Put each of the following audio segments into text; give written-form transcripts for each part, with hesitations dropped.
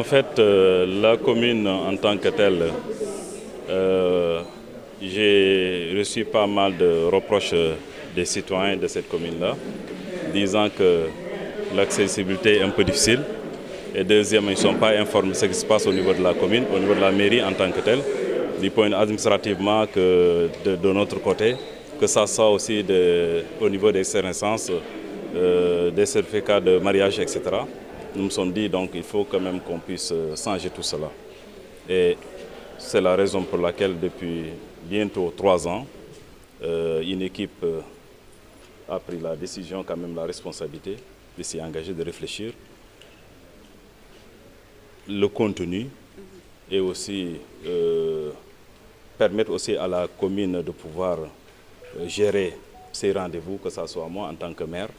fait, la commune en tant que telle, j'ai reçu pas mal de reproches des citoyens de cette commune-là, disant que l'accessibilité est un peu difficile. Et deuxième, ils ne sont pas informés de ce qui se passe au niveau de la commune, au niveau de la mairie en tant que telle, du point administrativement que de notre côté, que ça soit aussi au niveau des connaissances, des certificats de mariage, etc. Nous nous sommes dit donc il faut quand même qu'on puisse changer tout cela. Et c'est la raison pour laquelle depuis bientôt 3 ans, une équipe a pris la décision, quand même la responsabilité de s'y engager, de réfléchir le contenu et aussi permettre aussi à la commune de pouvoir gérer ces rendez-vous, que ce soit moi en tant que maire,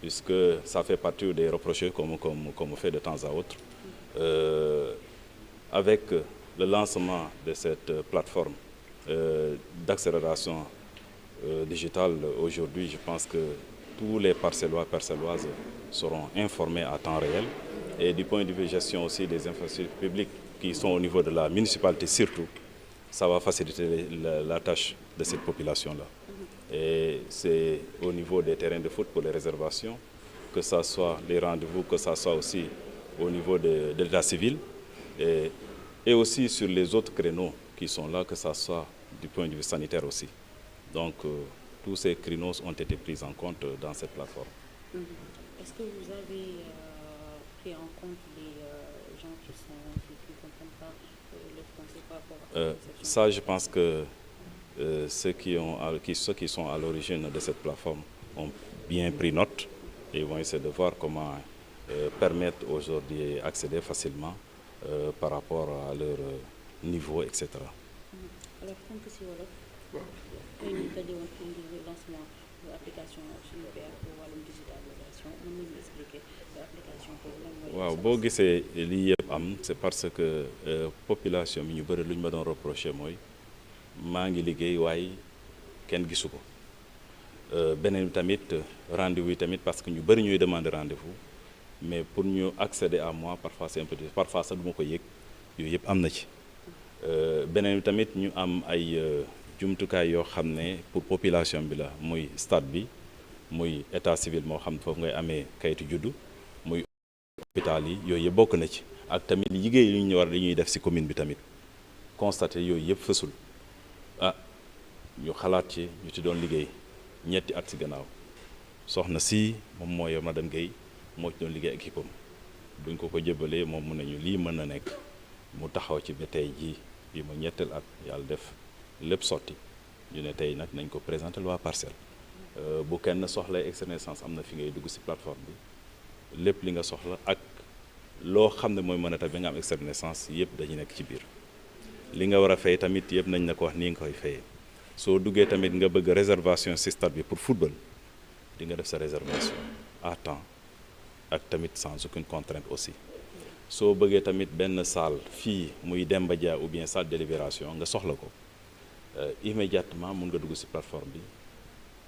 puisque ça fait partie des reproches qu'on fait de temps à autre. Avec le lancement de cette plateforme d'accélération digitale aujourd'hui, je pense que tous les parcellois, parcelloises seront informés à temps réel. Et du point de vue gestion aussi des infrastructures publiques qui sont au niveau de la municipalité surtout, ça va faciliter la tâche de cette population-là. Et c'est au niveau des terrains de foot pour les réservations, que ce soit les rendez-vous, que ce soit aussi au niveau de l'état civil, et aussi sur les autres créneaux qui sont là, que ce soit du point de vue sanitaire aussi. Donc, tous ces créneaux ont été pris en compte dans cette plateforme. Est-ce que vous avez pris en compte les gens qui ne comprennent pas le français par rapport à la conception? Ça, je pense que ceux qui sont à l'origine de cette plateforme ont bien pris note et vont essayer de voir comment permettre aujourd'hui d'accéder facilement par rapport à leur niveau, etc. Alors, comme que si voilà, une vidéo de lancement de l'application sur le PR pour wàllum digitalisation, mën nañu expliquer l'application pour lan mooy. waaw boo gisee lii yëpp am c'est parce que population bi ñu bëri lu ñu ma doon reproché mooy maa ngi liggéey waaye kenn gisu ko beneen bi tamit rendez-vous yi tamit parce que ñu bëri ñuy demander rendez-vous mais pour ñu accéder à moi parfois c'est un peu difficile, parfois sax du ma ko yëg yooyu yëpp am na ci beneen bi tamit ñu am ay jumtukaay yoo xam ne pour population bi la muy stade bi muy état civil moo xam foofu ngay amee kayitu juddu muy hôpital yi yooyu yëpp bokk na ci ak tamit liggéey yi ñu war dañuy def ci commune bi tamit constaté yooyu yëpp fësul ñu xalaat ci ñu ci doon liggéey ñetti at ci gannaaw soxna si moom mooy madame Guèye moo ci doon liggéey ak équipe am buñ ko jëbalee moom mun nañu lii mën na nekk mu taxaw ci ba tey jii bii ma ñetteel at yàlla def lépp sotti ñu ne tey nag nañ ko présenter waa Parcelles bu kenn soxlay externalisation am na fi ngay dugg ci plateforme bi lépp li nga soxla ak loo xam ne mooy mën a tax ba nga am externalisation yëpp dañu nekk ci biir li nga war a fay tamit yëpp nañ na ko wax nii nga koy fayee soo duggee tamit nga bëgg réservation ci stade bi pour football di nga def sa réservation à temps ak tamit sans aucune contrainte aussi soo bëggee tamit benn salle fii muy Demba Dia ou bien salle de délibération nga soxla ko immédiatement mun nga dugg ci plateforme bi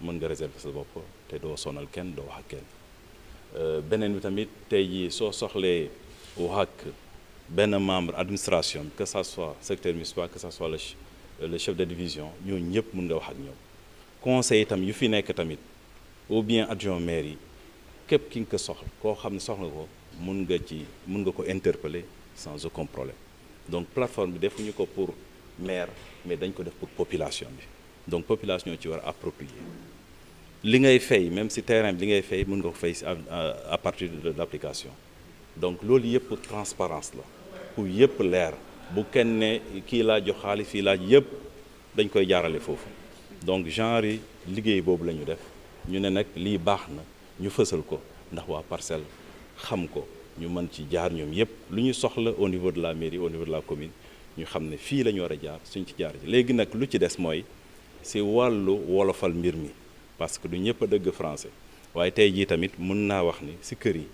mën nga réserver sa bopp te doo sonal kenn doo wax ak kenn beneen bi tamit tey jii soo soxlee wax ak benn membre administration que ça soit secrétaire municipal que ça soit le chef de division ñooñu ñëpp mun nga wax ak ñoom conseil itam yu fi nekk tamit ou bien adjoint maire yi képp ki nga ko soxla koo xam ne soxla ko mun nga ko interpeller sans aucun problème donc plateforme bi defuñu ko pour maire mais dañ ko def pour population bi donc population ci war a approprier li ngay fay même si terrain bi li ngay fay mun nga ko fay à partir de l'application donc loolu yëpp pour transparence la pour yëpp leer bu kenn ne kii laa jox xaalis fii laaj yëpp dañ koy jaarale foofu donc genre yi liggéey boobu la ñu def ñu ne nag lii baax na ñu fësal ko ndax waa Parcelles xam ko ñu mën ci jaar ñoom yëpp lu ñu soxla au niveau de la mairie au niveau de la commune ñu xam ne fii la ñu war a jaar suñ ci jaar léegi nag lu ci des mooy si wàllu wolofal mbir mi parce que du ñëpp a dëgg français waaye tey jii tamit mun naa wax ni si kër yi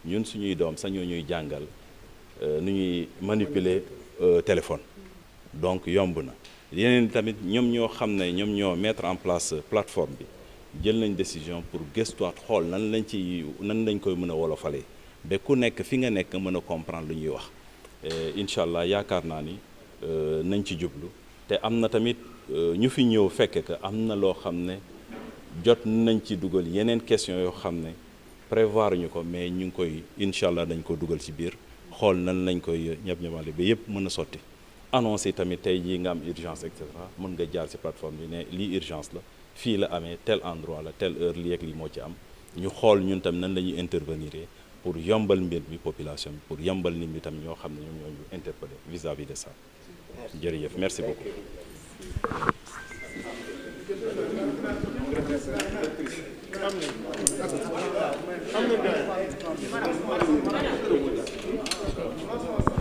ñun suñuy doom sax ñoo ñuy jàngal nu ñuy manipuler téléphone donc yomb na yeneen tamit ñoom ñoo xam ne ñoom ñoo mettre en place plateforme bi jël nañ décision pour gëstuwaat xool nan lañ koy mën a wolofalee ba ku nekk fi nga nekk mën a comprendre lu ñuy wax incha allah yaakaar naa ni nañ ci jublu te am na tamit ñu fi ñëw fekke que am na loo xam ne jot nañ ci dugal yeneen question yoo xam ne prévoir ñu ko mais ñu ngi koy incha allah dañ ko dugal ci biir xool nan lañ koy ñab-ñabale ba yëpp mën a sotti annoncé tamit tey jii nga am urgence et cetera mën nga jaar ci plateforme bi ne lii urgence la fii la amee tel endroit la telle heure lii ak lii moo ci am ñu xool ñun tam nan la ñuy intervenir pour yombal mbir bi population bi pour yombal nit ñi tam ñoo xam ne ñoom ñoo ñu interpeller vis-à-vis de ça jërëjëf merci beaucoup. am na